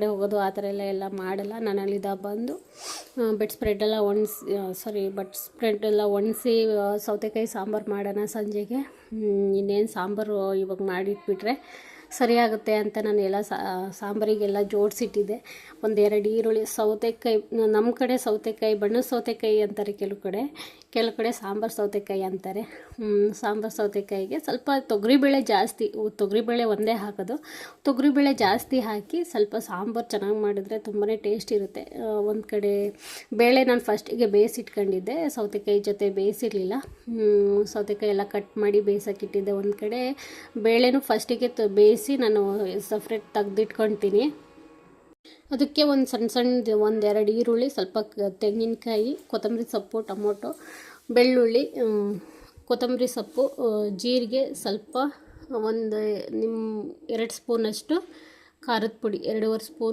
ಹೋಗೋದು ಆ ಥರ ಎಲ್ಲ ಮಾಡಲ್ಲ. ನಾನು ಅಲ್ಲಿಂದ ಬಂದು ಬೆಡ್ ಸ್ಪ್ರೆಡ್ ಎಲ್ಲ ಒಣಸಿ ಸೌತೆಕಾಯಿ ಸಾಂಬಾರು ಮಾಡೋಣ ಸಂಜೆಗೆ. ಇನ್ನೇನು ಸಾಂಬಾರು ಇವಾಗ ಮಾಡಿಟ್ಬಿಟ್ರೆ ಸರಿಯಾಗುತ್ತೆ ಅಂತ ನಾನು ಎಲ್ಲ ಸಾಂಬಾರಿಗೆಲ್ಲ ಜೋಡಿಸಿಟ್ಟಿದ್ದೆ. ಒಂದೆರಡು ಈರುಳ್ಳಿ, ಸೌತೆಕಾಯಿ, ನಮ್ಮ ಕಡೆ ಸೌತೆಕಾಯಿ ಬಣ್ಣದ ಸೌತೆಕಾಯಿ ಅಂತಾರೆ, ಕೆಲವು ಕಡೆ ಸಾಂಬಾರು ಸೌತೆಕಾಯಿ ಅಂತಾರೆ. ಸಾಂಬಾರು ಸೌತೆಕಾಯಿಗೆ ಸ್ವಲ್ಪ ತೊಗರಿಬೇಳೆ ಜಾಸ್ತಿ, ತೊಗರಿಬೇಳೆ ಒಂದೇ ಹಾಕೋದು, ತೊಗರಿಬೇಳೆ ಜಾಸ್ತಿ ಹಾಕಿ ಸ್ವಲ್ಪ ಸಾಂಬಾರು ಚೆನ್ನಾಗಿ ಮಾಡಿದ್ರೆ ತುಂಬಾ ಟೇಸ್ಟ್ ಇರುತ್ತೆ. ಒಂದು ಕಡೆ ಬೇಳೆ ನಾನು ಫಸ್ಟಿಗೆ ಬೇಯಿಸಿಟ್ಕೊಂಡಿದ್ದೆ, ಸೌತೆಕಾಯಿ ಜೊತೆ ಬೇಯಿಸಿರಲಿಲ್ಲ. ಸೌತೆಕಾಯಿ ಎಲ್ಲ ಕಟ್ ಮಾಡಿ ಬೇಯಿಸೋಕ್ಕಿಟ್ಟಿದ್ದೆ. ಒಂದು ಕಡೆ ಬೇಳೆನೂ ಫಸ್ಟಿಗೆ ಬೇಯಿಸಿ ನಾನು ಸಪ್ರೇಟ್ ತೆಗೆದಿಟ್ಕೊತೀನಿ. ಅದಕ್ಕೆ ಒಂದು ಸಣ್ಣದು ಒಂದೆರಡು ಈರುಳ್ಳಿ, ಸ್ವಲ್ಪ ತೆಂಗಿನಕಾಯಿ, ಕೊತ್ತಂಬರಿ ಸೊಪ್ಪು, ಟೊಮೊಟೊ, ಬೆಳ್ಳುಳ್ಳಿ, ಕೊತ್ತಂಬರಿ ಸೊಪ್ಪು, ಜೀರಿಗೆ, ಸ್ವಲ್ಪ 2 ಸ್ಪೂನಷ್ಟು ಖಾರದ ಪುಡಿ, 2.5 ಸ್ಪೂನ್